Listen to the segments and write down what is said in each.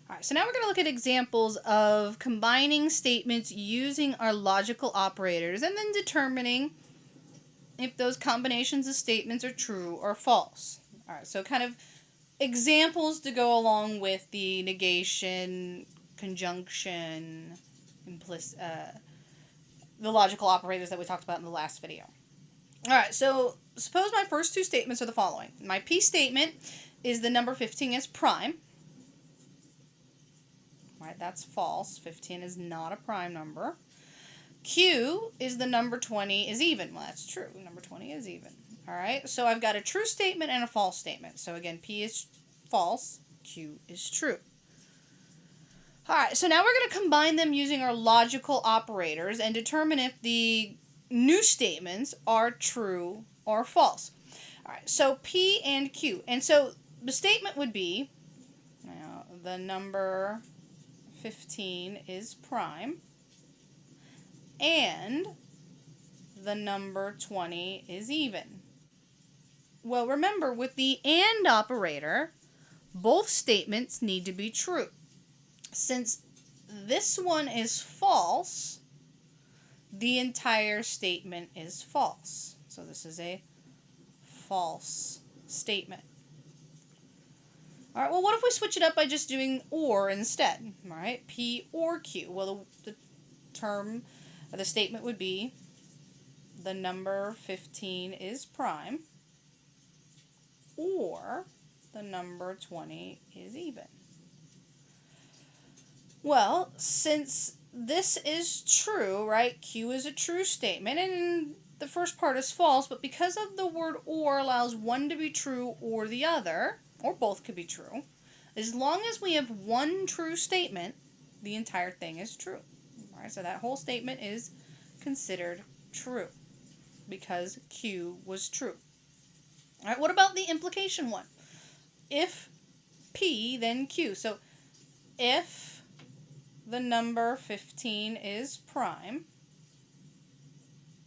All right, so now we're going to look at examples of combining statements using our logical operators and then determining if those combinations of statements are true or false. All right, so kind of examples to go along with the negation, conjunction, the logical operators that we talked about in the last video. All right, so suppose my first two statements are the following. My P statement is the number 15 is prime. Right, that's false. 15 is not a prime number. Q is the number 20 is even. Well, that's true. Number 20 is even. All right, so I've got a true statement and a false statement. So again, P is false, Q is true. All right, so now we're going to combine them using our logical operators and determine if the new statements are true or false. All right, so P and Q. And so the statement would be, the number 15 is prime and the number 20 is even. Well, remember, with the AND operator, both statements need to be true. Since this one is false, the entire statement is false. So this is a false statement. All right, well, what if we switch it up by just doing OR instead? All right, P or Q. Well, the term of the statement would be the number 15 is prime or the number 20 is even. Well, since this is true, right, Q is a true statement, and the first part is false, but because of the word OR allows one to be true or the other, or both could be true, as long as we have one true statement, the entire thing is true. All right, so that whole statement is considered true because Q was true. All right, what about the implication one? If P, then Q. So if the number 15 is prime,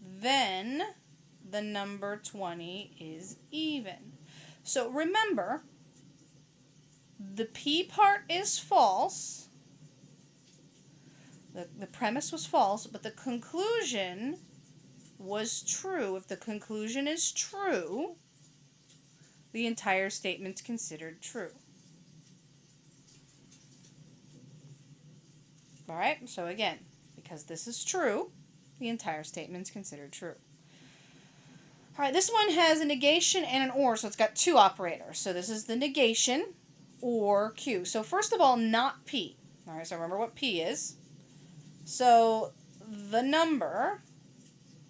then the number 20 is even. So remember, the P part is false. The premise was false, but the conclusion was true. If the conclusion is true, the entire statement's considered true. All right, so again, because this is true, the entire statement's considered true. All right, this one has a negation and an OR, so it's got two operators. So this is the negation or Q. So first of all, not P. All right, so remember what P is. So the number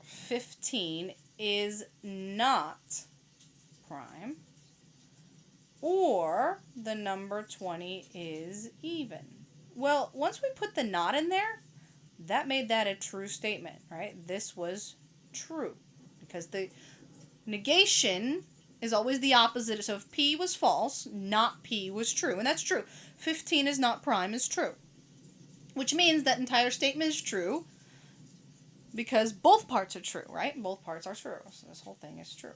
15 is not prime, or the number 20 is even. Well, once we put the not in there, that made that a true statement, right? This was true because the negation is always the opposite. So if P was false, not P was true, and that's true. 15 is not prime is true, which means that entire statement is true because both parts are true, right? Both parts are true. So this whole thing is true.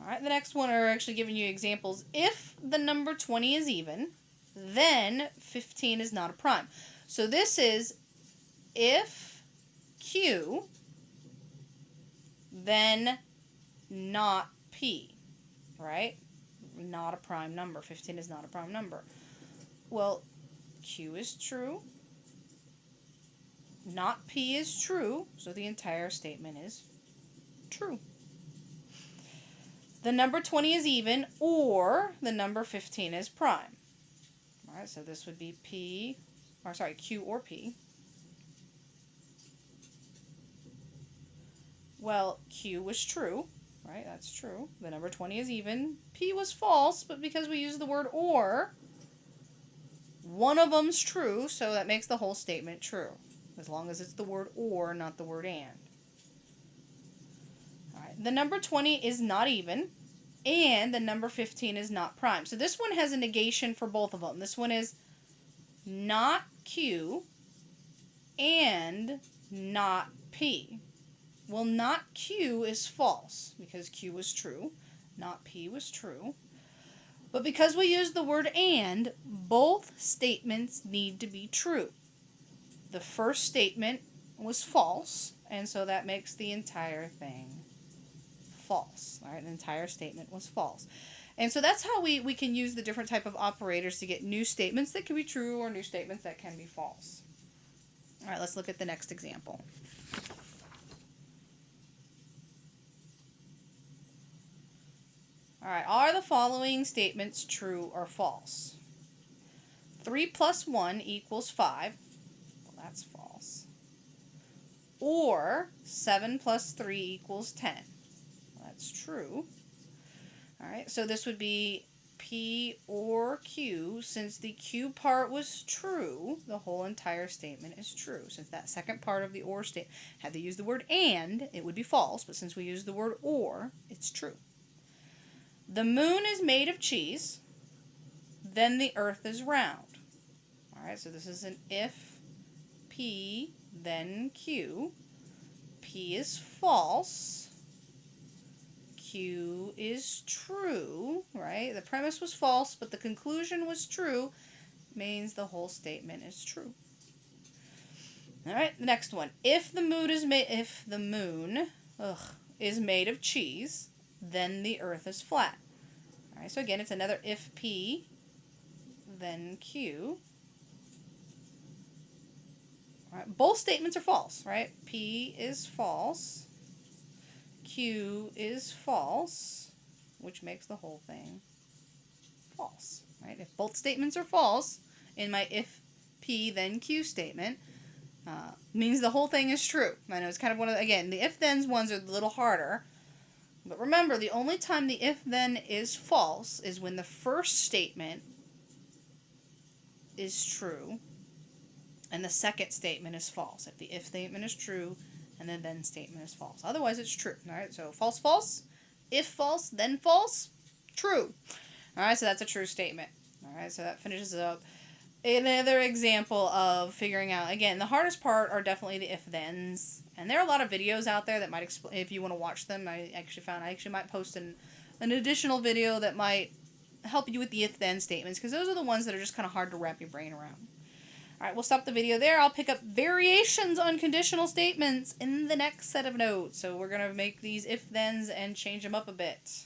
All right, the next one are actually giving you examples. If the number 20 is even, then 15 is not a prime. So this is if Q, then not P, right? Not a prime number. 15 is not a prime number. Well, Q is true. Not P is true, so the entire statement is true. The number 20 is even, or the number 15 is prime. All right, so this would be Q or P. Well, Q was true, right? That's true. The number 20 is even. P was false, but because we use the word or, one of them's true, so that makes the whole statement true, as long as it's the word or, not the word and. All right, the number 20 is not even, and the number 15 is not prime. So this one has a negation for both of them. This one is not Q and not P. Well, not Q is false because Q was true. Not P was true. But because we use the word and, both statements need to be true. The first statement was false, and so that makes the entire thing false. All right, the entire statement was false. And so that's how we can use the different type of operators to get new statements that can be true or new statements that can be false. All right, let's look at the next example. All right, are the following statements true or false? 3 plus 1 equals 5. Well, that's false. Or 7 plus 3 equals 10. Well, that's true. All right, so this would be P or Q. Since the Q part was true, the whole entire statement is true. Since that second part of the or statement had to use the word and, it would be false. But since we use the word or, it's true. The moon is made of cheese, then the earth is round. All right, so this is an if P, then Q. P is false. Q is true, right? The premise was false, but the conclusion was true, means the whole statement is true. All right, the next one. If the moon is made of cheese, then the earth is flat. All right, so again, it's another if P, then Q. All right, both statements are false, right? P is false. Q is false, which makes the whole thing false, right? If both statements are false in my if P then Q statement, means the whole thing is true. I know it's kind of one of again, the if-thens ones are a little harder, but remember, the only time the if-then is false is when the first statement is true and the second statement is false. If the if statement is true and the then statement is false. Otherwise, it's true. All right, so false, false. If false, then false, true. All right, so that's a true statement. All right, so that finishes up another example of figuring out, again, the hardest part are definitely the if-thens. And there are a lot of videos out there that might explain, if you want to watch them. I actually might post an additional video that might help you with the if-then statements, because those are the ones that are just kind of hard to wrap your brain around. All right, we'll stop the video there. I'll pick up variations on conditional statements in the next set of notes. So we're going to make these if-thens and change them up a bit.